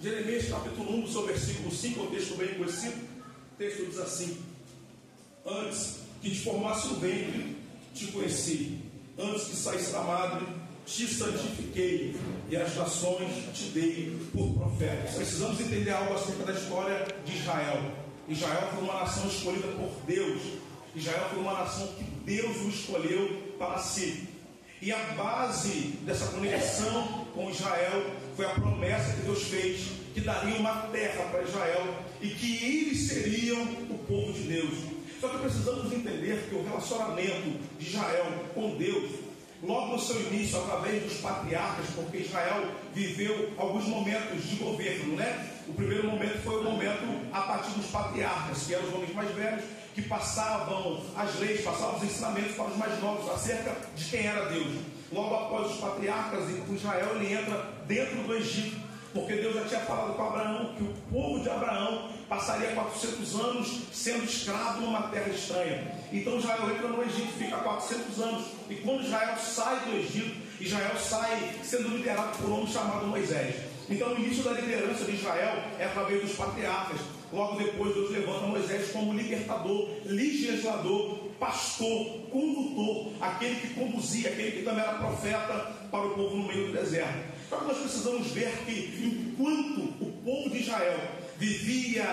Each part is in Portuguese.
Jeremias capítulo 1, seu versículo 5, é um texto bem conhecido. O texto diz assim: antes que te formasse no ventre, te conheci, antes que saísse da madre, te santifiquei, e as nações te dei por profeta. Precisamos entender algo acerca da história de Israel. Israel foi uma nação escolhida por Deus. Israel foi uma nação que Deus o escolheu para si. E a base dessa conexão com Israel foi a promessa que Deus fez, que daria uma terra para Israel e que eles seriam o povo de Deus. Só que precisamos entender que o relacionamento de Israel com Deus, logo no seu início, através dos patriarcas, porque Israel viveu alguns momentos de governo, né? O primeiro momento foi o momento a partir dos patriarcas, que eram os homens mais velhos, que passavam as leis, passavam os ensinamentos para os mais novos acerca de quem era Deus. Logo após os patriarcas, Israel ele entra dentro do Egito, porque Deus já tinha falado com Abraão que o povo de Abraão passaria 400 anos sendo escravo numa terra estranha. Então Israel entra no Egito, fica 400 anos, e quando Israel sai do Egito, Israel sai sendo liderado por um homem chamado Moisés. Então o início da liderança de Israel é através dos patriarcas. Logo depois Deus levanta Moisés como libertador, legislador, pastor, condutor, aquele que conduzia, aquele que também era profeta para o povo no meio do deserto. Só que nós precisamos ver que enquanto o povo de Israel vivia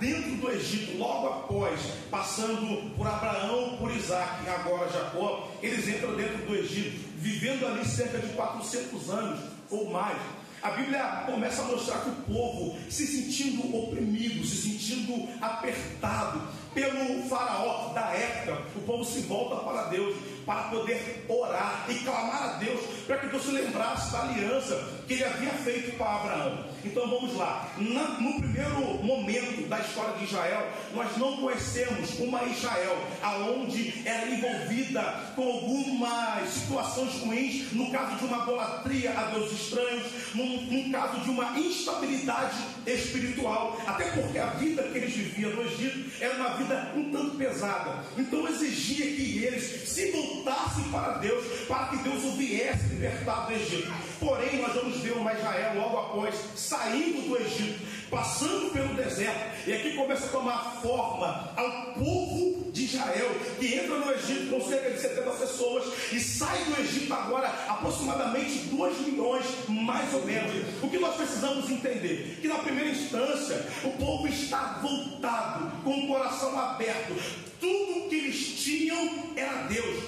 dentro do Egito, logo após, passando por Abraão, por Isaac e agora Jacó, eles entram dentro do Egito, vivendo ali cerca de 400 anos ou mais. A Bíblia começa a mostrar que o povo se sentindo oprimido, se sentindo apertado pelo faraó da época, o povo se volta para Deus para poder orar e clamar a Deus para que Deus se lembrasse da aliança que ele havia feito para Abraão. Então vamos lá. No primeiro momento da história de Israel, nós não conhecemos uma Israel aonde era envolvida com algumas situações ruins, no caso de uma idolatria a deuses estranhos, num caso de uma instabilidade espiritual, até porque a vida que eles viviam no Egito era uma vida um tanto pesada. Então exigia que eles se voltassem para Deus, para que Deus o viesse libertar do Egito. Porém, nós vamos ver uma Israel logo após saindo do Egito, passando pelo deserto, e aqui começa a tomar forma ao povo de Israel, que entra no Egito com cerca de 70 pessoas e sai do Egito agora aproximadamente 2 milhões, mais ou menos. O que nós precisamos entender? Que na primeira instância o povo está voltado, com o coração aberto. Tudo que eles tinham era Deus.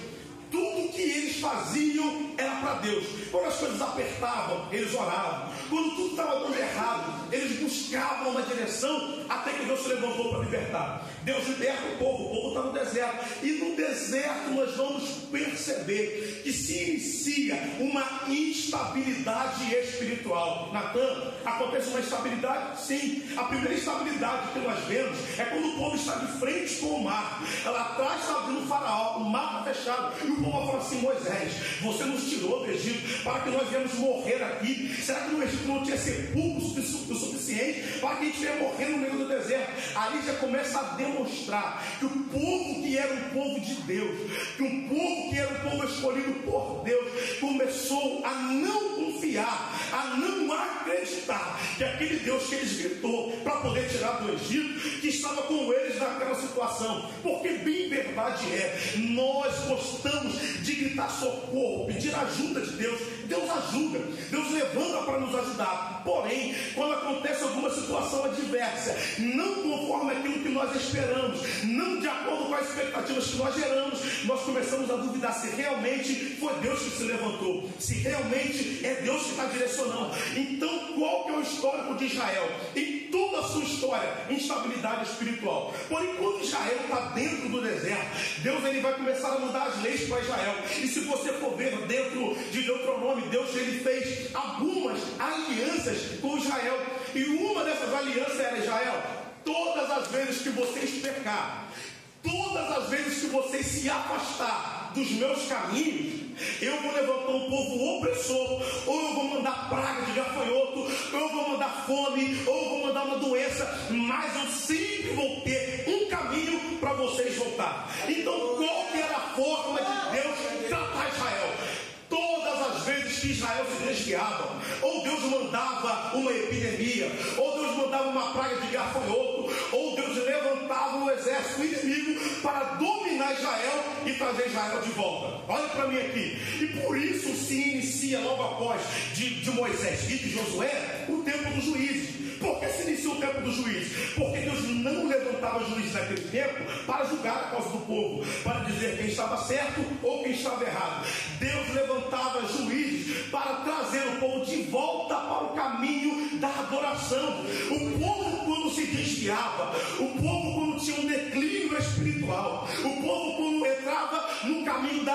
Tudo que eles faziam era para Deus. Quando as coisas apertavam, eles oravam. Quando tudo estava dando errado, eles buscavam uma direção, até que Deus se levantou para libertar. Deus liberta o povo está no deserto. E no deserto nós vamos perceber que se inicia uma instabilidade espiritual. Natan, acontece uma instabilidade? Sim. A primeira instabilidade que nós vemos é quando o povo está de frente com o mar. Lá atrás está vindo o faraó, o mar está fechado, e o povo fala assim: Moisés, você nos tirou do Egito para que nós viemos morrer aqui. Será que no Egito não tinha sepulcros o suficiente para que a gente venha morrer no meio do deserto? Ali já começa a demonstrar que o povo que era um povo de Deus, que um povo que era um povo escolhido por Deus, começou a não confiar, a não acreditar que aquele Deus que eles gritou para poder tirar do Egito, que estava com eles naquela situação. Porque bem verdade é, nós gostamos de gritar socorro, pedir ajuda de Deus. Deus ajuda, Deus levanta para nos ajudar. Porém, quando acontece alguma situação adversa, não conforme aquilo que nós esperamos, não de acordo com as expectativas que nós geramos, nós começamos a duvidar se realmente foi Deus que se levantou, se realmente é Deus que está direcionando. Então, qual que é o histórico de Israel? Em toda a sua história, instabilidade espiritual. Porém, quando Israel está dentro do deserto, Deus ele vai começar a mudar as leis para Israel. E se você for ver dentro de Deuteronômio, Deus ele fez algumas alianças com Israel. E uma dessas alianças era: Israel, todas as vezes que vocês pecar, todas as vezes que vocês se afastar dos meus caminhos, eu vou levantar um povo opressor, ou eu vou mandar praga de gafanhoto, ou eu vou mandar fome, ou eu vou mandar uma doença, mas eu sempre vou ter um caminho para vocês voltar. Então, qual que era a forma de Deus tratar Israel? Todas as vezes que Israel se desviava, ou Deus mandava uma epidemia, ou Deus mandava uma praga de gafanhoto, ou Deus levantava um exército inimigo para dominar Israel e trazer Israel de volta. Olha para mim aqui. E por isso se inicia logo após de Moisés e de Josué o tempo dos juízes. Por que se inicia o tempo dos juízes? Porque Deus não levantava juízes naquele tempo para julgar a causa do povo, para dizer quem estava certo ou quem estava errado. Deus levantava juízes para trazer o povo de volta para o caminho da adoração. O povo, quando se desviava, o povo, quando tinha um declínio espiritual, o povo, quando entrava no caminho da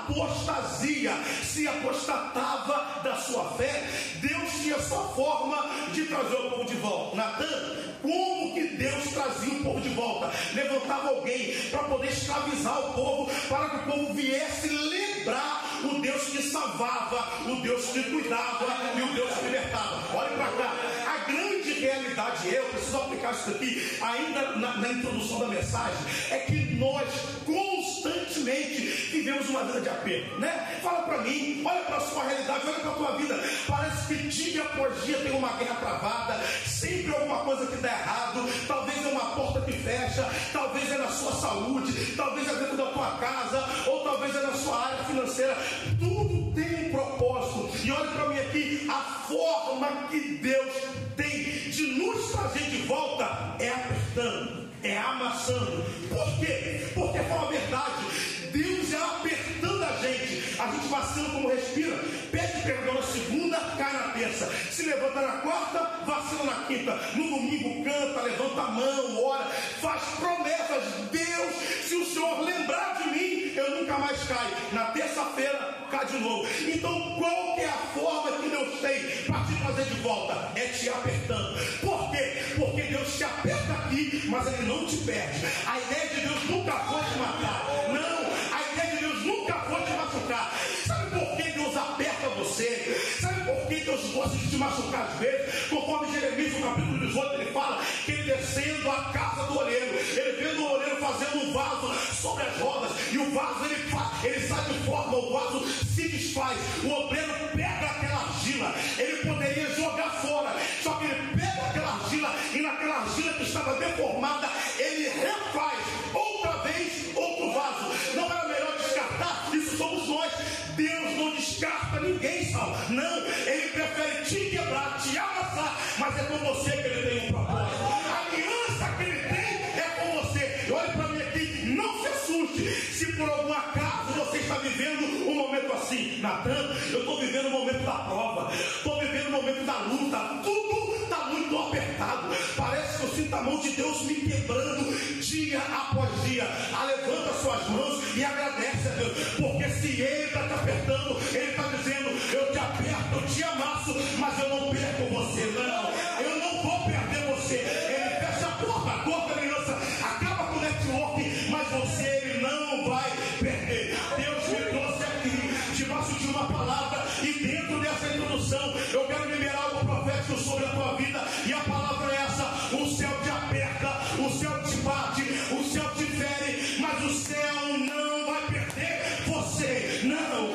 apostasia, se apostatava da sua fé, Deus tinha sua forma de trazer o povo de volta. Natan, como que Deus trazia o povo de volta? Levantava alguém para poder escravizar o povo, para que o povo viesse lembrar o Deus que salvava, o Deus que cuidava e o Deus que libertava. Olha para cá, a grande realidade, eu preciso aplicar isso aqui ainda na introdução da mensagem, é que nós constantemente vivemos uma vida de aperto, né? Fala para mim, olha para a sua realidade, olha para a tua vida, parece que dia após dia tem uma guerra travada, sempre alguma coisa que dá errado, talvez é uma porta que fecha, talvez é na sua saúde, talvez é dentro da tua casa, ou talvez é na sua área financeira. Tudo tem um propósito. E olha para mim aqui, a forma que Deus tem de nos trazer de volta é apertando, é amassando. Por quê? Porque fala a verdade, Deus é apertando a gente vacila como respira, pede perdão na segunda, cai na terça, se levanta na quarta, vacila na quinta, no domingo canta, levanta a mão, ora, faz promessas. Deus, se o Senhor lembrar de mim, eu nunca mais caio. Na terça-feira cai de novo. Então qual que é a forma que Deus tem para te trazer de volta? É te apertando. Por quê? Porque Deus te aperta aqui, mas Ele não te perde. A ideia de Deus nunca foi te matar. Não, a ideia de Deus nunca foi te machucar. Sabe por que Deus aperta você? Sabe por que Deus gosta de te machucar às vezes? Conforme Jeremias, no capítulo 18, ele fala que ele descendo a casa do oleiro, ele vendo o oleiro fazendo um vaso sobre as rodas, e o vaso ele sai de forma, o vaso se desfaz, o obreiro pega aquela argila, ele poderia jogar fora, só que ele pega aquela argila, e naquela argila que estava deformada, ele refaz outra vez outro vaso. Não era melhor descartar? Isso somos nós. Deus não descarta ninguém, Saulo. Não, Ele prefere te quebrar, te amassar, mas é com você que Ele tem um propósito. A aliança que Ele tem é com você. E olha para mim aqui, não se assuste se por algum acaso você está vivendo um momento assim. Natan, eu estou vivendo o momento da prova, estou vivendo o momento da luta, tudo está muito apertado, parece que eu sinto a mão de Deus me quebrando dia após dia. Levanta suas mãos e agradece a Deus, porque se Ele está te apertando, Ele está dizendo: eu te aperto, eu te amasso, mas eu não perco você. Não, eu não vou perder você. Ele fecha a porta, corta a aliança, acaba com o network, mas você Ele não vai perder. Deus me trouxe aqui debaixo de uma palavra, e dentro dessa introdução eu quero liberar algo profético sobre a tua vida, e a palavra é essa: o céu te aperta, o céu te bate, o céu te fere, mas o céu não vai perder você. Não,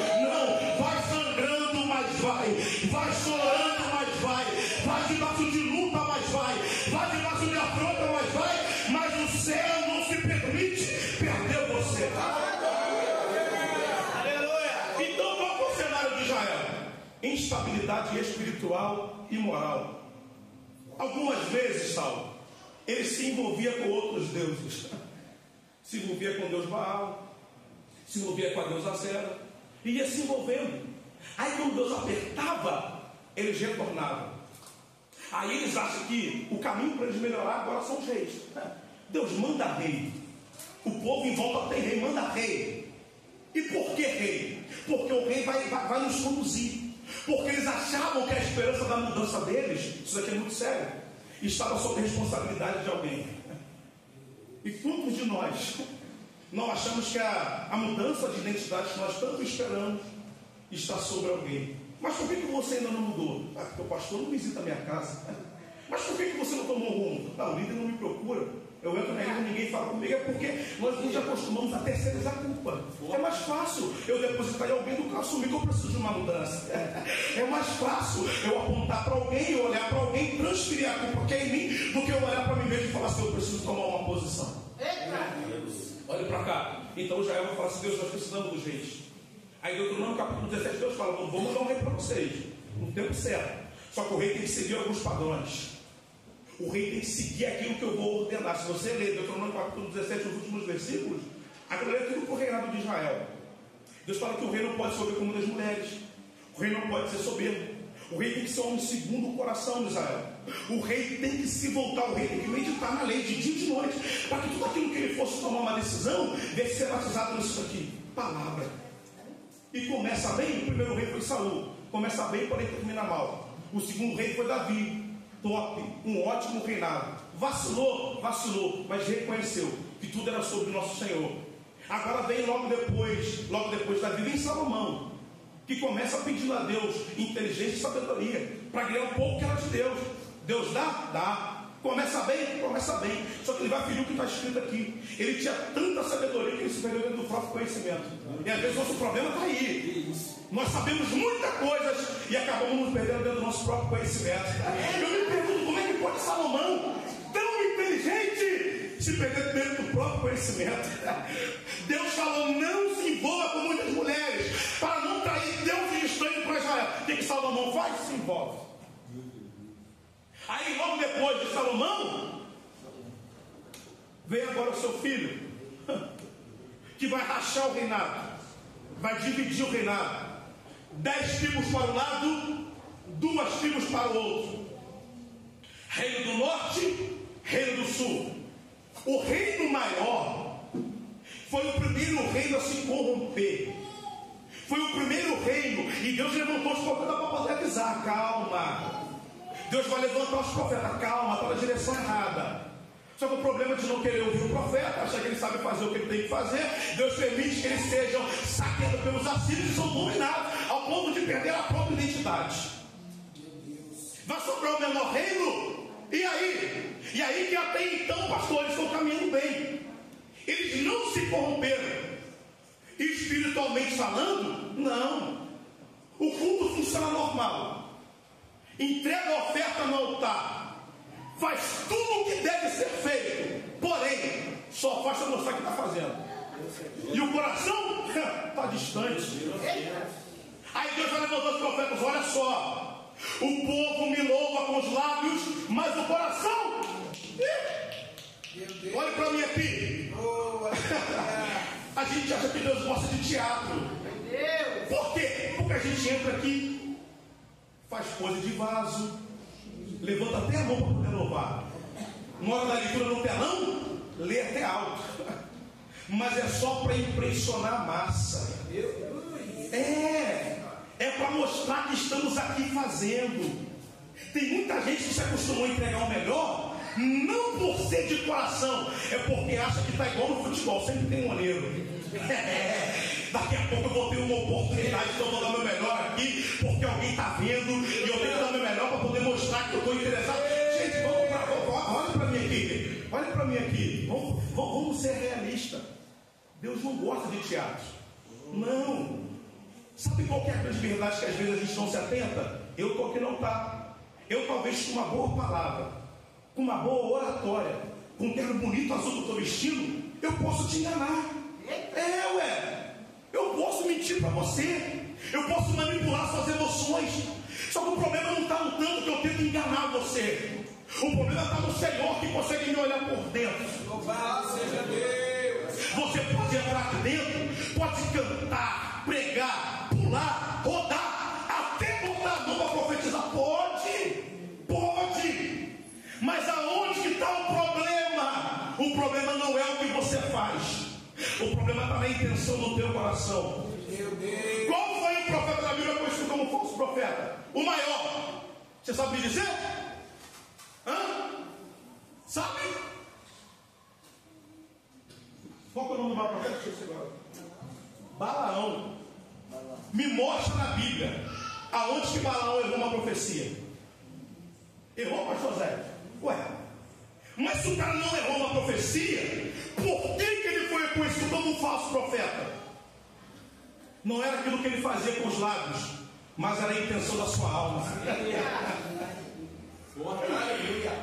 vai sangrando, mas vai chorando, mas vai debaixo de luta, mas vai debaixo de afronta, mas o céu não se permite perder você. Aleluia! Então qual é o cenário de Israel? Instabilidade espiritual e moral. Algumas vezes, Saulo, ele se envolvia com outros deuses, se envolvia com Deus Baal, se envolvia com a deusa Zera, e ia se envolvendo. Aí quando Deus apertava, eles retornavam. Aí eles acham que o caminho para eles melhorar agora são os reis. Deus manda rei, o povo em volta tem rei, manda rei. E por que rei? Porque o rei vai nos conduzir. Porque eles achavam que a esperança da mudança deles, isso aqui é muito sério, estava sob a responsabilidade de alguém. E quantos de nós não achamos que a mudança de identidade que nós tanto esperamos está sobre alguém? Mas por que você ainda não mudou? Porque o pastor não visita a minha casa, Mas por que você não tomou rumo? Não, o líder não me procura. Eu entro na igreja e ninguém fala comigo. É porque nós nos acostumamos a terceirizar a culpa. É mais fácil eu depositar em alguém do que eu assumir que eu preciso de uma mudança. É mais fácil eu apontar para alguém, eu olhar para alguém, transferir a culpa que é em mim, do que eu olhar para mim mesmo e falar assim, eu preciso tomar uma posição. Olha para cá. Então Israel vai falar assim, Deus, nós precisamos dos reis. Aí Deuteronômio capítulo 17, Deus fala, vou mandar um rei para vocês, no tempo certo. Só que o rei tem que seguir alguns padrões. O rei tem que seguir aquilo que eu vou ordenar. Se você ler Deuteronômio capítulo 17, os últimos versículos, aquilo é tudo para o reinado de Israel. Deus fala que o rei não pode ser como das mulheres. O rei não pode ser soberbo. O rei tem que ser homem segundo o coração de Israel. O rei tem que se voltar, o rei tem que meditar na lei de dia e de noite, para que tudo aquilo que ele fosse tomar uma decisão, deve ser batizado nisso aqui. Palavra. E começa bem, o primeiro rei foi Saul. Começa bem, porém termina mal. O segundo rei foi Davi. Top, um ótimo reinado. Vacilou, mas reconheceu que tudo era sobre o nosso Senhor. Agora vem logo depois Davi, vem Salomão, que começa pedindo a Deus inteligência e sabedoria, para ganhar um pouco que era de Deus. Deus dá? Dá. Começa bem. Só que ele vai ferir o que está escrito aqui. Ele tinha tanta sabedoria que ele se perdeu dentro do próprio conhecimento. E às vezes nosso problema está aí. Nós sabemos muitas coisas e acabamos nos perdendo dentro do nosso próprio conhecimento. Eu me pergunto como é que pode Salomão, tão inteligente, se perder dentro do próprio conhecimento. Deus falou, não se envolva com muitas mulheres, para não trair Deus estranho para Israel. O que Salomão faz? Se envolve. Aí logo depois de Salomão, vem agora o seu filho, que vai rachar o reinado, vai dividir o reinado. 10 tribos para um lado, 2 tribos para o outro. Reino do norte, reino do sul. O reino maior foi o primeiro reino a se corromper. Foi o primeiro reino, e Deus levantou os profetas para poder avisar, calma. Deus vai levantar os profetas, calma, está na direção errada. Só que o problema de não querer ouvir o profeta, achar que ele sabe fazer o que ele tem que fazer, Deus permite que eles sejam saqueados pelos assírios e são dominados, ao ponto de perder a própria identidade. Vai sobrar o menor reino? E aí? E aí que até então, pastores estão caminhando bem. Eles não se corromperam. Espiritualmente falando, não. O culto funciona normal. Entrega a oferta no altar, faz tudo o que deve ser feito, porém, só faz para mostrar que está fazendo. E o coração está distante. Aí Deus vai levantar os profetas, olha só, o povo me louva com os lábios, mas o coração, olha para mim aqui. A gente acha que Deus gosta de teatro. Por quê? Porque a gente entra aqui, faz coisa de vaso, levanta até a mão para poder louvar. Na hora da leitura no telão, lê até alto. Mas é só para impressionar a massa. É para mostrar que estamos aqui fazendo. Tem muita gente que se acostumou a entregar o melhor, não por ser de coração, é porque acha que está igual no futebol, sempre tem um olheiro. Daqui a pouco eu vou ter uma oportunidade, então eu vou dar meu melhor aqui, porque alguém está vendo, e eu tenho que dar meu melhor para poder mostrar que eu estou interessado. Gente, olha para mim aqui, olha para mim aqui, vamos ser realistas. Deus não gosta de teatro, não. Sabe qual que é a grande verdade que às vezes a gente não se atenta? Eu estou aqui no altar, eu talvez com uma boa palavra, com uma boa oratória, com um terno bonito azul que eu estou vestindo, eu posso te enganar. Eu posso mentir para você, eu posso manipular suas emoções. Só que o problema não está no tanto que eu tento enganar você. O problema está no Senhor que consegue me olhar por dentro. Louvado seja Deus. Você pode entrar aqui dentro, pode cantar, pregar, pular, rodar, até botar a mão para profetizar. Pode. Mas aonde que está o problema? O problema não é o que você faz. O problema está na intenção do teu coração. Qual foi o profeta da Bíblia conhecido como falso profeta? O maior. Você sabe me dizer? Sabe? Qual é o nome do maior profeta? Deixa eu ver agora. Balaão. Me mostra na Bíblia aonde que Balaão errou uma profecia. Errou, pastor Zé? Ué, mas se o cara não errou na profecia, por que ele foi reconhecido como um falso profeta? Não era aquilo que ele fazia com os lábios, mas era a intenção da sua alma.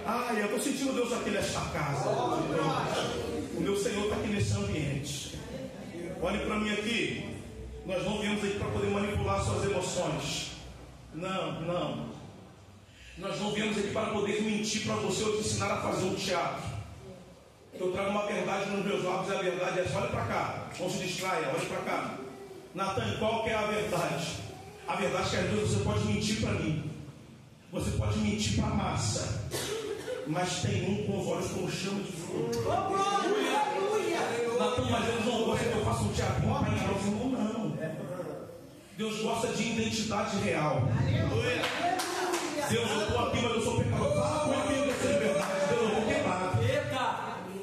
Ai, eu estou sentindo Deus aqui nesta casa. O meu Senhor está aqui nesse ambiente. Olhe para mim aqui. Nós não viemos aqui para poder manipular suas emoções. Não. Nós não viemos aqui para poder mentir para você ou te ensinar a fazer um teatro. Eu trago uma verdade nos meus lábios e a verdade é essa. Olha para cá. Não se distraia, olha para cá. Natan, qual que é a verdade? A verdade é que às vezes você pode mentir para mim. Você pode mentir para a massa. Mas tem um com os olhos como chama de fogo. Natan, mas Deus não gosta que eu faça um teatro para enganar o irmão, não. Deus gosta de identidade real. Deus, eu estou aqui, mas eu sou pecador. Fala com ele, Deus, de verdade. Deus, eu vou quebrar.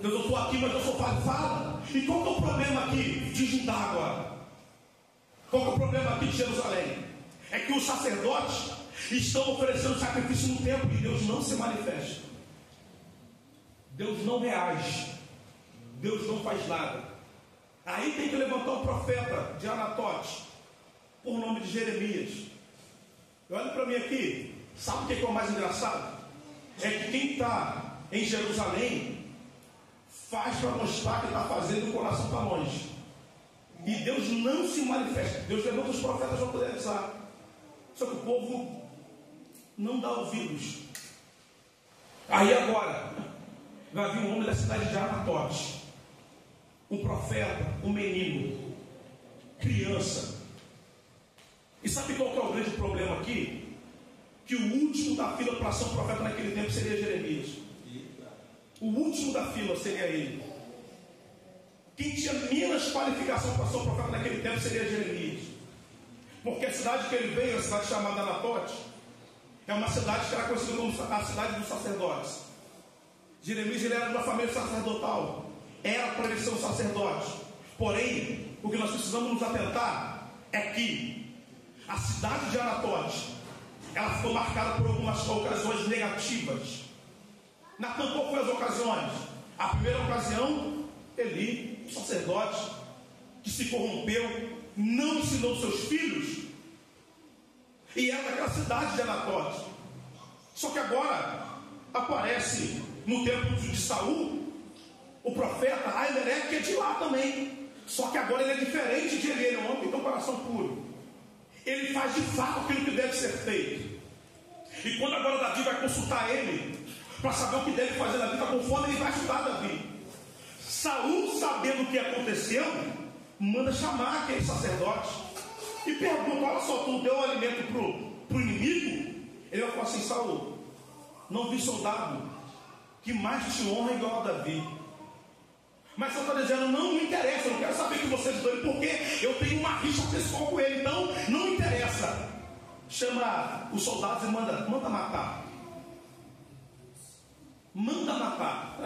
Deus, eu estou aqui, mas eu sou padre. Fala. E qual que é o problema aqui de Judá? Qual que é o problema aqui de Jerusalém? É que os sacerdotes estão oferecendo sacrifício no templo e Deus não se manifesta. Deus não reage. Deus não faz nada. Aí tem que levantar um profeta de Anatote, por nome de Jeremias. Olha para mim aqui. Sabe o que é o mais engraçado? É que quem está em Jerusalém faz para mostrar que está fazendo, o coração está longe. E Deus não se manifesta. Deus levanta os profetas para poder avisar. Só que o povo não dá ouvidos. Aí agora vai vir um homem da cidade de Anatote, um profeta, um menino, criança. E sabe qual que é o grande problema aqui? Que o último da fila para ser um profeta naquele tempo seria Jeremias. O último da fila seria ele. Quem tinha menos qualificação para ser um profeta naquele tempo seria Jeremias. Porque a cidade que ele veio, a cidade chamada Anatote, é uma cidade que era conhecida como a cidade dos sacerdotes. Jeremias, ele era de uma família sacerdotal. Era para ele ser um sacerdote. Porém, o que nós precisamos nos atentar é que a cidade de Anatote, ela foi marcada por algumas ocasiões negativas. Natan, qual foi as ocasiões? A primeira ocasião, Eli, sacerdote, que se corrompeu, não ensinou seus filhos, e era daquela cidade de Anatote. Só que agora aparece no tempo de Saul o profeta Ahimelech, que é de lá também. Só que agora ele é diferente de Eli, ele é um homem que tem um coração puro. Ele faz de fato aquilo que deve ser feito. E quando agora Davi vai consultar ele para saber o que deve fazer na vida, conforme ele vai estudar Davi, Saul, sabendo o que aconteceu, manda chamar aquele sacerdote e pergunta: olha só, tu deu alimento para o inimigo? Ele vai falar assim: Saul, não vi soldado que mais te honra igual a Davi. Mas você está dizendo: não me interessa, eu não quero saber que vocês dois, porque eu tenho uma rixa pessoal com ele, então não me interessa. Chama os soldados e manda matar. Manda matar.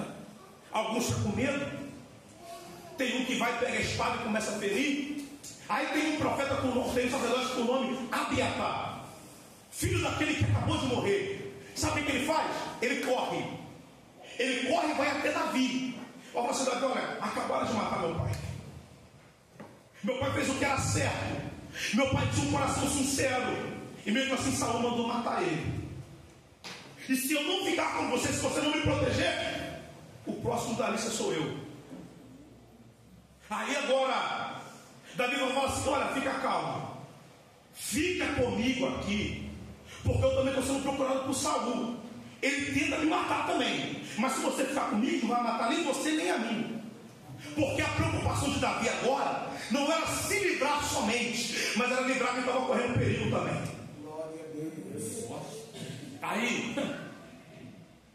Alguns ficam com medo. Tem um que vai, pega a espada e começa a ferir. Aí tem um profeta com nome, tem um sacerdote com o nome Abiatar, filho daquele que acabou de morrer. Sabe o que ele faz? Ele corre e vai até Davi. Olha para Davi: olha, acabaram de matar meu pai. Meu pai fez o que era certo. Meu pai tinha um coração sincero. E mesmo assim Saul mandou matar ele. E se eu não ficar com você, se você não me proteger, o próximo da lista sou eu. Aí agora Davi vai falar assim: olha, fica calmo, fica comigo aqui, porque eu também estou sendo procurado por Saul. Ele tenta me matar também, mas se você ficar comigo, não vai matar nem você nem a mim. Porque a preocupação de Davi agora não era se livrar somente, mas era livrar quem estava correndo perigo também. Glória a Deus. Aí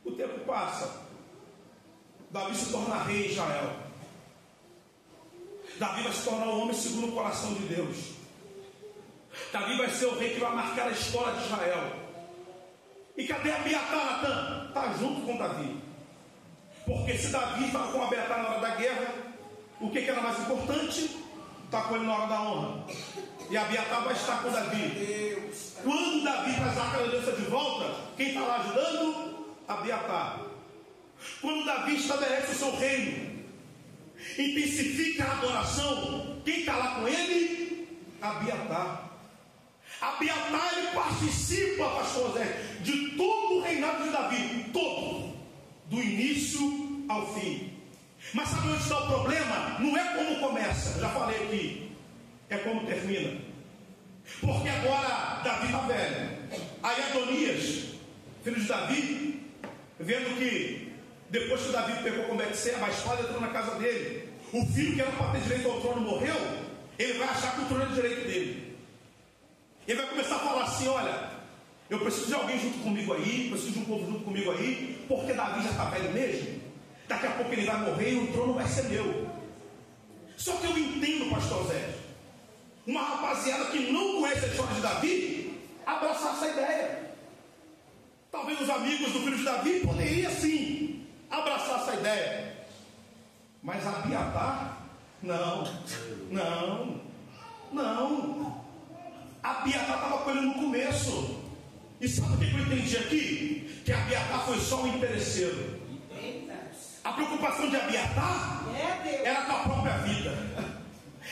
o tempo passa, Davi se torna rei em Israel. Davi vai se tornar um homem segundo o coração de Deus. Davi vai ser o rei que vai marcar a história de Israel. E cadê Abiatar, Natan? Está junto com Davi. Porque se Davi estava com Abiatar na hora da guerra, o que era mais importante? está com ele na hora da honra. E Abiatar vai estar com Davi. Quando Davi traz a aliança de volta, quem está lá ajudando? Abiatar. Quando Davi estabelece o seu reino, intensifica a adoração, quem está lá com ele? Abiatar. Abiatar, ele participa, pastor Zé, de todo o reinado de Davi, todo, do início ao fim. Mas sabe onde está o problema? Não é como começa, já falei aqui, é como termina. Porque agora Davi está velho. Aí Adonias, filho de Davi, vendo que depois que Davi pegou com Betseba, a espada entrou na casa dele, o filho que era para ter direito ao trono morreu, ele vai achar que o trono é direito dele. Ele vai começar a falar assim: olha, eu preciso de alguém junto comigo aí, preciso de um povo junto comigo aí, porque Davi já está velho mesmo. Daqui a pouco ele vai morrer e o trono vai ser meu. Só que eu entendo, pastor Zé, uma rapaziada que não conhece a história de Davi abraçar essa ideia. Talvez os amigos do filho de Davi poderiam sim abraçar essa ideia. Mas Abiatar, não. Abiatar estava com ele no começo. E sabe o que eu entendi aqui? Que Abiatar foi só um interesseiro. A preocupação de Abiatar era com a própria vida.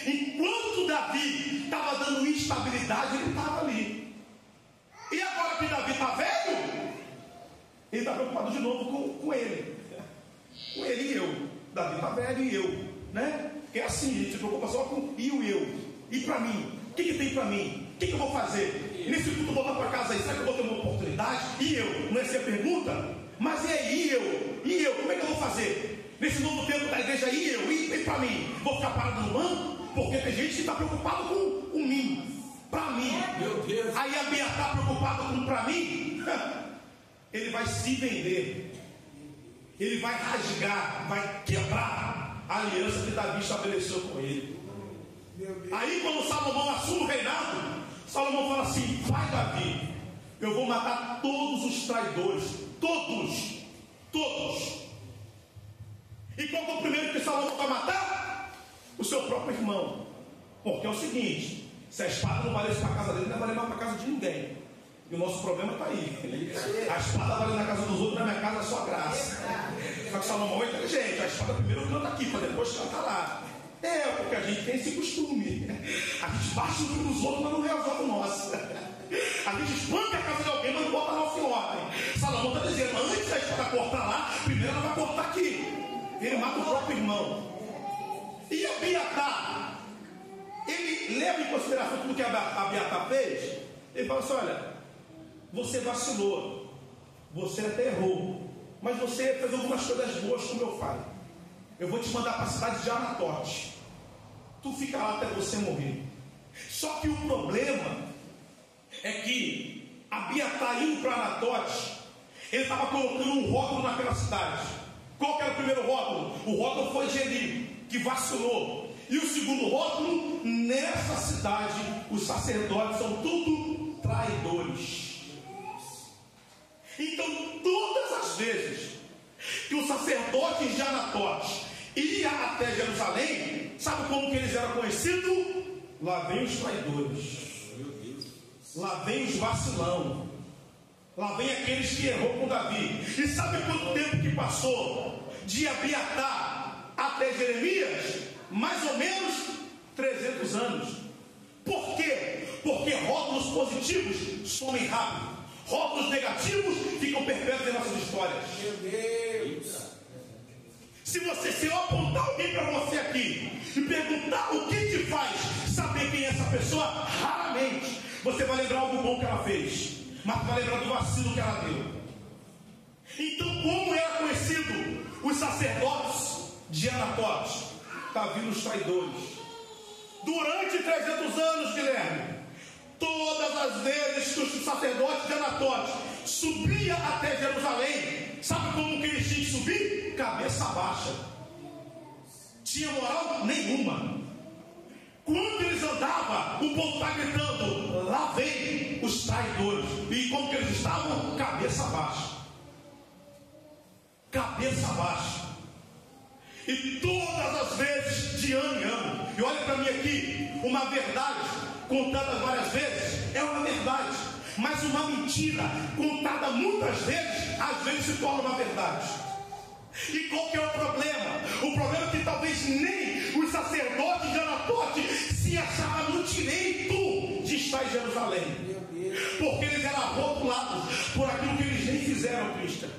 Enquanto Davi estava dando instabilidade, ele estava ali. E agora que Davi está velho, ele está preocupado de novo com ele. Com ele e eu. Davi está velho e eu, né? Porque é assim, a gente se preocupa só com e o eu. E para mim? O que tem para mim? O que eu vou fazer? Nesse culto voltar para casa aí, será que eu vou ter uma oportunidade? E eu? Não é essa a pergunta? Mas e aí, e eu? E eu? Como é que eu vou fazer? Nesse novo tempo da igreja, e eu? E para mim? Vou ficar parado no banco? Porque tem gente que está preocupado com mim. Para mim. Meu Deus. Aí a Bia está preocupada com para mim. Ele vai se vender. Ele vai rasgar, vai quebrar a aliança que Davi estabeleceu com ele. Aí quando Salomão assume o reinado, Salomão fala assim: vai Davi, eu vou matar todos os traidores. Todos. E qual é o primeiro que Salomão vai matar? O seu próprio irmão. Porque é o seguinte: se a espada não valesse para a casa dele, não vai levar para a casa de ninguém. E o nosso problema está aí. A espada vale na casa dos outros, na minha casa é só graça. Só que Salomão é inteligente. A espada primeiro canta aqui, para depois cantar lá. Porque a gente tem esse costume. A gente bate no dos outros, mas não resolve o nosso. A gente espanca a casa de alguém, mas não bota a nossa em ordem. Salomão está dizendo: antes da espada cortar lá, primeiro ela vai cortar aqui. Ele mata o próprio irmão. E Abiatar, ele leva em consideração tudo que Abiatar fez. Ele fala assim: olha, você vacilou, você até errou, mas você fez algumas coisas boas com meu pai. Eu vou te mandar para a cidade de Anatote. Tu fica lá até você morrer. Só que o problema é que Abiatar indo para Anatote, ele estava colocando um rótulo naquela cidade. Qual que era o primeiro rótulo? O rótulo foi Geri, que vacilou. E o segundo rótulo: nessa cidade os sacerdotes são tudo traidores. Então todas as vezes que os sacerdotes de Anatote ia até Jerusalém, sabe como que eles eram conhecidos? Lá vem os traidores. Lá vem os vacilão. Lá vem aqueles que errou com Davi. E sabe quanto tempo que passou de Abiatar até Jeremias? Mais ou menos 300 anos. Por quê? Porque rótulos positivos somem rápido. Rótulos negativos ficam perpétuos em nossas histórias. Meu Deus. Se eu apontar alguém para você aqui e perguntar o que te faz saber quem é essa pessoa, raramente você vai lembrar algo bom que ela fez, mas vai lembrar do vacilo que ela deu. Então, como era conhecido os sacerdotes de Anatote? Está vindo os traidores. Durante 300 anos, Guilherme, todas as vezes que os sacerdotes de Anatote subiam até Jerusalém, sabe como que eles tinham que subir? Cabeça baixa. Tinha moral nenhuma. Quando eles andavam, o povo está gritando: lá vem os traidores. E como que eles estavam? Cabeça baixa. Cabeça baixa. E todas as vezes, de ano em ano, E olha para mim aqui, uma verdade contada várias vezes é uma verdade, mas uma mentira contada muitas vezes, às vezes se torna uma verdade. E qual que é o problema? O problema é que talvez nem os sacerdotes de Anatote se achavam no direito de estar em Jerusalém, porque eles eram rotulados por aquilo que eles nem fizeram, Cristo,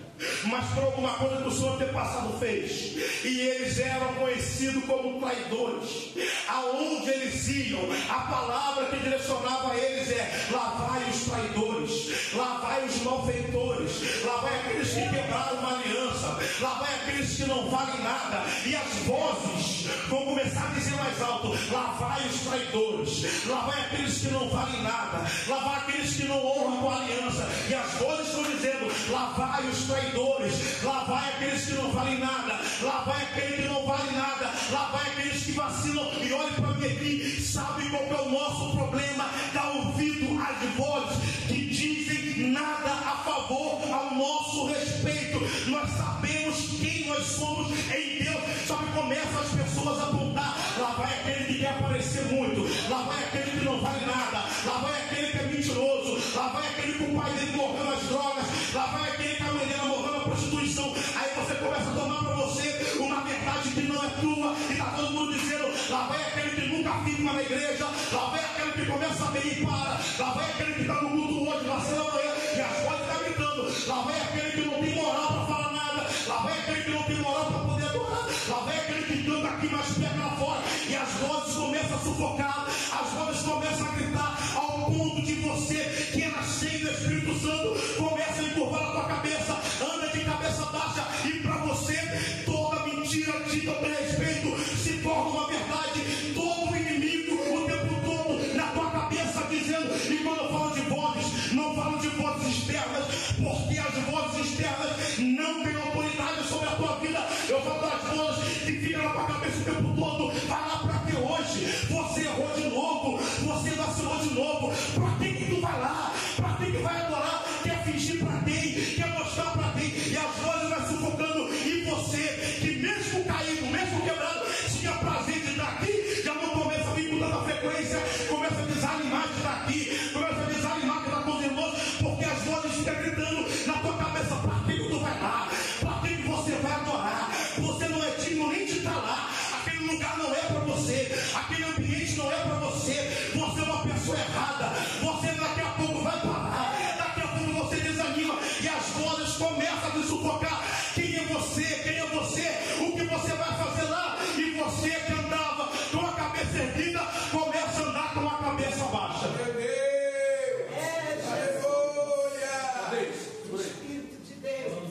mas por alguma coisa que o Senhor antepassado fez. E eles eram conhecidos como traidores. Aonde eles iam, a palavra que direcionava eles é: lavai os traidores, lavai os malfeitores, lavai aqueles que quebraram uma aliança, lavai aqueles que não valem nada. E as vozes vão começar a dizer mais alto: lavai os traidores, lavai aqueles que não valem nada, lavai aqueles que não honram a aliança. E as vozes estão dizendo: lavai os traidores, lavai aqueles que não valem nada, lavai aquele que não vale nada, lavai aqueles que vacilam. E olhe para mim aqui, sabe qual é o nosso problema? Dá ouvido às vozes que dizem nada a favor ao nosso respeito. Nós sabemos quem nós somos em Deus, só que começam as pessoas a apontar: lá vai aquele que quer aparecer muito, lá vai aquele que não vale nada, lá vai aquele que é mentiroso, lá vai aquele que o pai dele morreu nas drogas, lá vai aquele que a mãe dele morreu na prostituição. Aí você começa a tomar para você uma verdade que não é tua, e está todo mundo dizendo: lá vai aquele que nunca firma na igreja, lá vai aquele que começa a bem e para, lá vai aquele que está no culto hoje, vacila amanhã, e as vozes estão gritando: lá vai aquele que não tem moral para falar nada, lá vai aquele que não tem moral para poder adorar, lá vai aquele que canta aqui, mas pega lá fora. E as vozes começam a sufocar, as vozes começam a gritar, ao ponto de você, que era cheio do Espírito Santo, começa a encurvar a tua cabeça, anda de cabeça baixa, e para você toda mentira dita a teu respeito se torna uma verdade. Todo inimigo o tempo todo na tua cabeça dizendo. E quando eu falo de vozes, não falo de vozes externas, porque as vozes externas não têm autoridade sobre a tua vida. Eu falo das vozes que ficam na tua cabeça o tempo todo. Vai lá para que hoje você errou de novo, você vacilou de novo. Para que tu vai lá? Para que vai adorar? Quer fingir para quem? Quer mostrar para quem? E as vozes vai sufocando. E você, que mesmo caído, mesmo quebrado, tinha prazer de estar aqui, já não começa a vir com tanta frequência, começa a desanimar de estar aqui, começa a desanimar de estar com os irmãos, porque as vozes ficam gritando na tua cabeça: para que tu vai lá? Para que você vai adorar? Você não é digno nem de estar lá, aquele lugar não é para você, aquele ambiente não é para você, você é uma pessoa errada, você daqui a pouco vai parar, daqui a pouco você desanima, e as vozes começam a te sufocar. Quem é você? Quem é você? O que você vai fazer lá? E você que andava com a cabeça erguida, começa a andar com a cabeça baixa. Meu Deus! Aleluia! Espírito de Deus.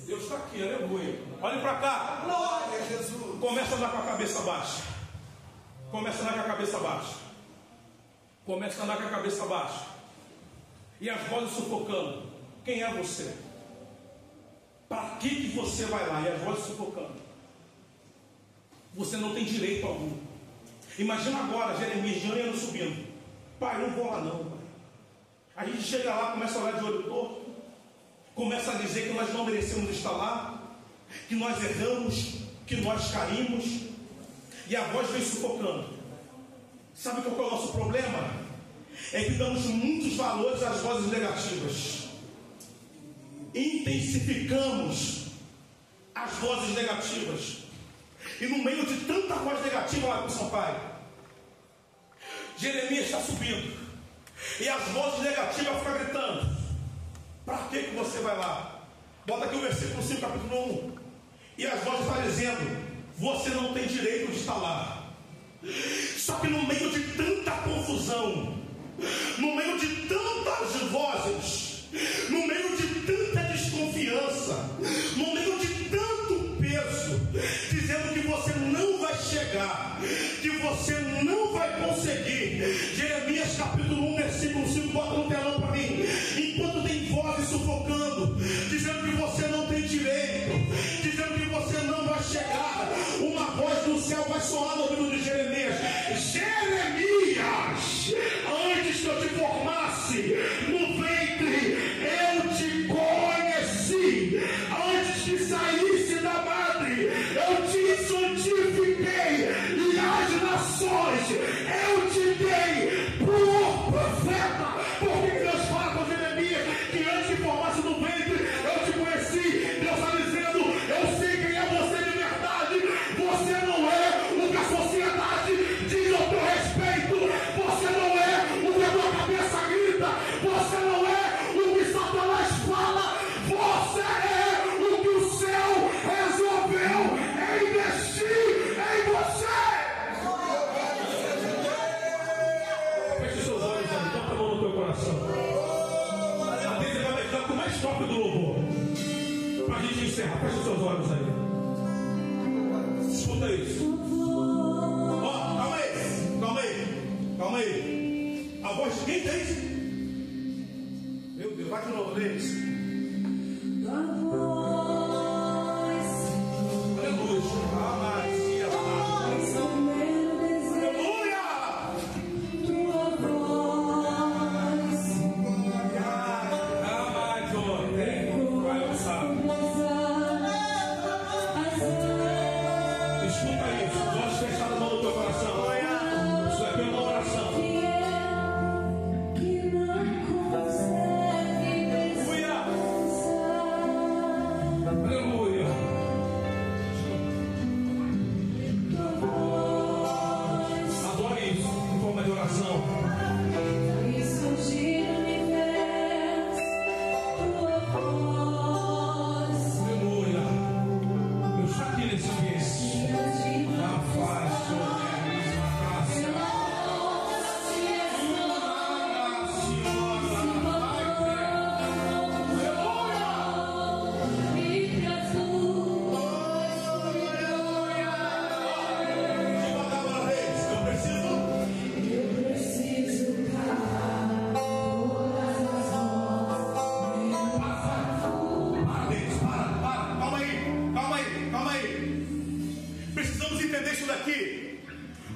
Deus está aqui, aleluia. Olhe para cá. Glória a Jesus! Começa a andar com a cabeça baixa. Começa a andar com a cabeça baixa. Começa a andar com a cabeça baixa. E as vozes sufocando. Quem é você? Para que você vai lá? E as vozes sufocando. Você não tem direito algum. Imagina agora Jeremias de ano subindo: pai, não vou lá não, pai. A gente chega lá, começa a olhar de olho torto, começa a dizer que nós não merecemos estar lá, que nós erramos, que nós caímos, e a voz vem sufocando. Sabe qual é o nosso problema? É que damos muitos valores às vozes negativas, intensificamos as vozes negativas, e no meio de tanta voz negativa lá com São Pai, Jeremias está subindo, e as vozes negativas ficam gritando: para que você vai lá? Bota aqui o versículo 5, capítulo 1. E as vozes estão dizendo: você não tem direito de estar lá. Só que no meio de tanta confusão, no meio de tantas vozes, no meio de tanta desconfiança, no meio de tanto peso, dizendo que você não vai chegar, que você não vai conseguir. Jeremias capítulo 1, versículo 5, bota no telão para mim. Enquanto tem vozes sufocando, dizendo que você não tem direito, dizendo que você não vai chegar, uma voz do céu vai soar no ouvido de Jeremias: Jeremias, antes que eu te formasse no ventre, eu te conheci. Antes que saísse da madre, eu te santifiquei, e as nações nações eu te dei por profeta. Porque Deus fala com Jeremias que antes de formasse no ventre eu te conheci. Deus está dizendo: eu sei quem é você de verdade. Você não é o que a sociedade diz ao teu respeito. Você não é o que a tua cabeça grita. Você não é o que Satanás fala. Você é o que o céu resolveu investir em você. Feche seus olhos, bota a mão no teu coração. A Deus vai meditar com mais top do louvor. Para a gente encerrar, feche seus olhos aí. Escuta isso. Ó, calma aí. A voz de quem tem isso? Meu Deus, vai de novo, Deus.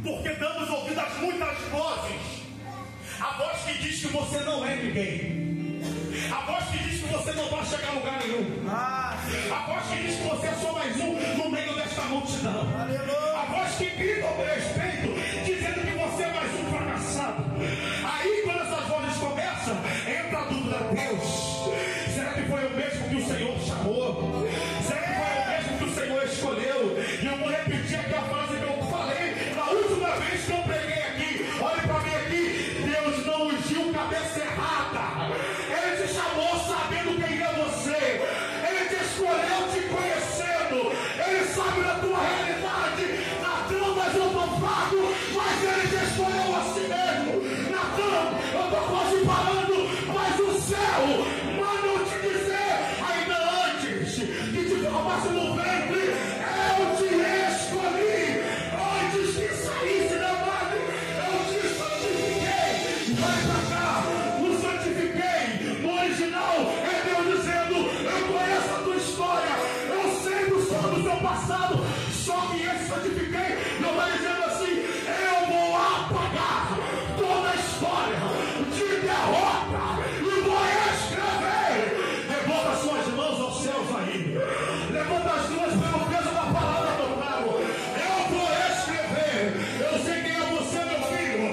Porque damos ouvido às muitas vozes. A voz que diz que você não é ninguém. A voz que diz que você não vai chegar a lugar nenhum. A voz que diz que você é só mais um no meio desta multidão. A voz que grita ao teu respeito, dizendo que você é mais um fracassado. Aí quando essas vozes começam, entra a dúvida: Deus, será que foi o mesmo que o Senhor chamou? Será que foi o mesmo que o Senhor escolheu? E eu vou repetir aqui a frase que eu falei na última vez que eu preguei aqui. Olhe para mim aqui. Deus não ungiu cabeça errada. Ele te chamou sabendo quem é você. Ele te escolheu te conhecendo. Ele sabe da tua realidade. Natan, mas eu estou fraco. Mas ele te escolheu a si mesmo. Natan, eu estou quase parando. Mas o céu manda eu te dizer, ainda antes que te formasse no ventre, eu te escolhi. Antes que saísse da madre, eu te santifiquei. Vai pra cá, o santifiquei. No original é Deus dizendo: eu conheço a tua história, eu sei do seu passado. Só que esse santifiquei não vai dizendo assim: eu vou apagar toda a história de derrota e vou escrever. Levanta as suas mãos aos céus aí. Levanta as duas pelo peso da palavra do trago. Eu vou escrever. Eu sei quem é você, meu filho.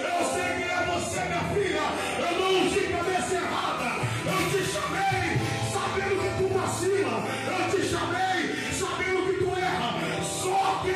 Eu sei quem é você, minha filha. Eu não ungi cabeça errada. Eu te chamei sabendo que tu vacila. Eu te chamei sabendo que tu erra. Só que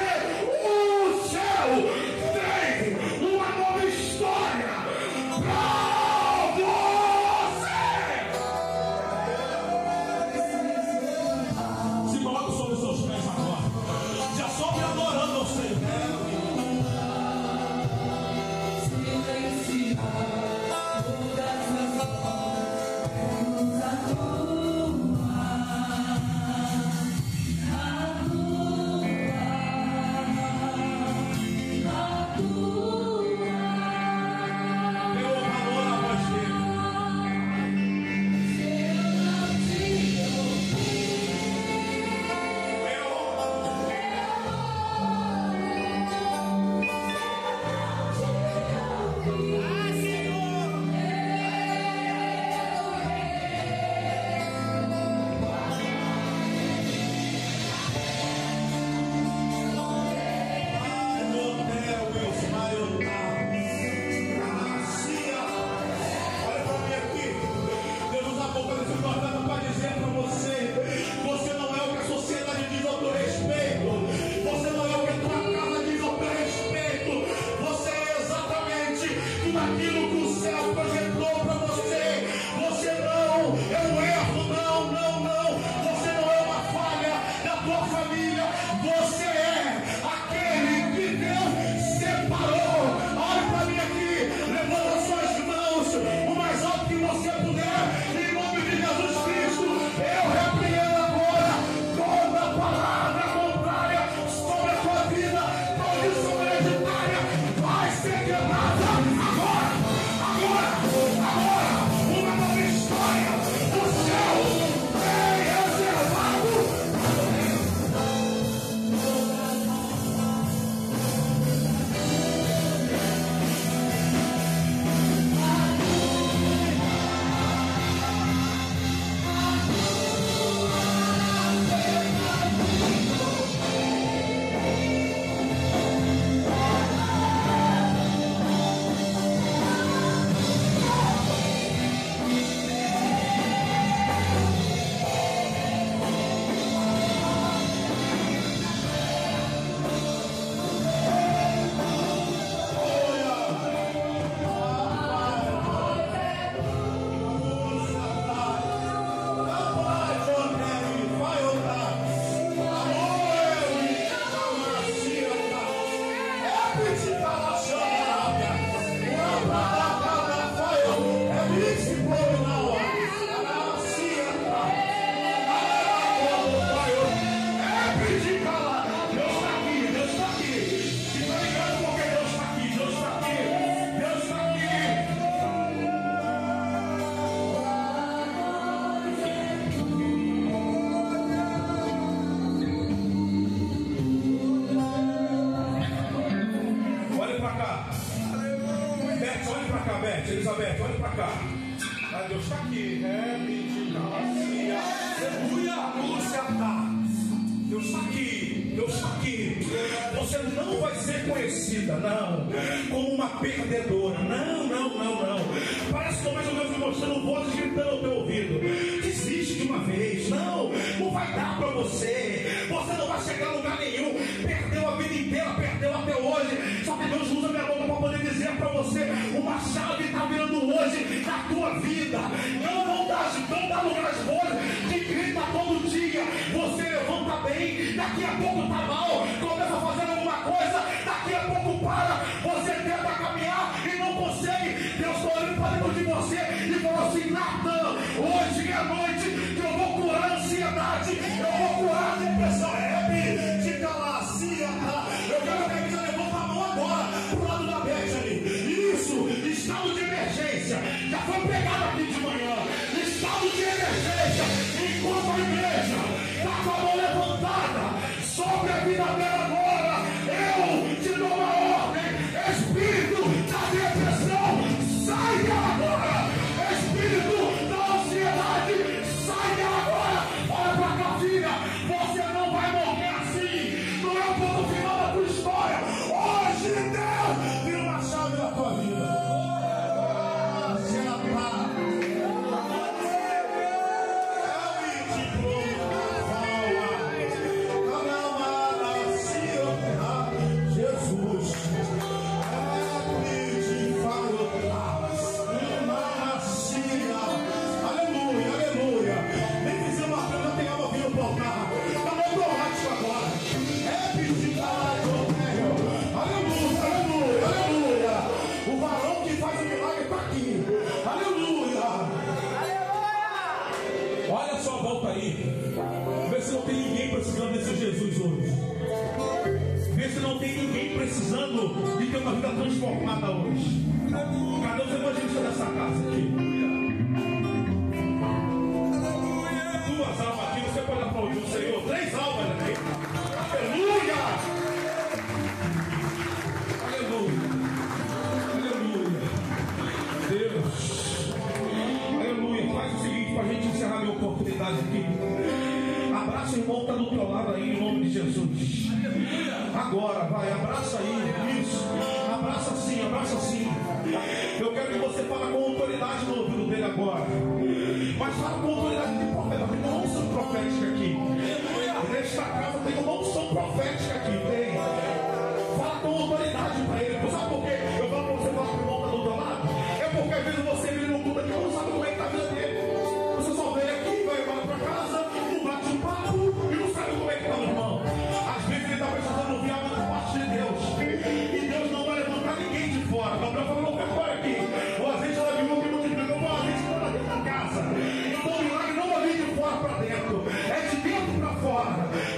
família. Você é aquele que Deus separou. Olha para mim aqui, levanta suas mãos o mais alto que você puder, em nome de Jesus Cristo. Eu repreendo agora toda palavra contrária sobre a tua vida, maldição hereditária vai ser quebrada agora, uma nova história, o céu é reservado. Elizabeth, olha para cá. Ah, Deus está aqui. Aleluia, Lúcia está. Deus está aqui. Deus está aqui. Você não vai ser conhecida, não, como uma perdedora. Não. Parece que talvez eu estou me mostrando vozes gritando ao teu ouvido. Desiste de uma vez. Não vai dar para você. Você não vai chegar a lugar nenhum. Perdeu a vida inteira, perdeu até hoje. Só que Deus usa minha boca para poder dizer para você: uma chave está virando hoje na tua vida. Não dá lugar às vozes que grita todo dia. Você levanta bem, daqui a pouco está mal, começa a fazer alguma coisa, daqui a pouco para. Você tenta caminhar e não consegue. Deus está olhando para dentro de você e falou assim: Natan, hoje é a noite que eu vou curar a ansiedade, eu vou curar a depressão. De calacia, eu quero que a igreja levanta a mão agora pro lado da Bethany. Isso, estado de emergência, já foi pregado aqui de manhã. Estado de emergência, enquanto a igreja está com a mão levantada sobre a vida dela agora, eu te dou uma ordem: espírito da depressão, sai dela agora. Espírito da ansiedade, sai dela agora. Olha pra cá, filha, você não vai morrer assim. Não é o ponto final da tua história. Hoje Deus vira uma chave na tua vida. Vê se não tem ninguém precisando desse Jesus hoje. Vê se não tem ninguém precisando de ter uma vida transformada hoje. Cadê os evangelistas dessa casa aqui? Duas almas aqui, você pode aplaudir o Senhor. 3 almas aqui. Aleluia! Aleluia! Deus! Aleluia! Faz o seguinte para a gente encerrar a minha oportunidade aqui. Abraça o irmão que está do teu lado aí, em nome de Jesus. Agora, vai, abraça aí. Isso. Abraça assim. Eu quero que você fale com autoridade no ouvido dele agora. Mas fala com autoridade de profeta. Tem uma unção profética aqui. Nesta casa tem uma unção profética aqui. Tem. Fala com autoridade para ele. Sabe por quê? Eu falo para você falar com o irmão que está do teu lado. É porque às vezes você vem no culto aqui e não sabe como é que está a vida dele. Você só vem aqui, vai embora para casa, não bate um papo e não sabe como é que está o irmão. palavra.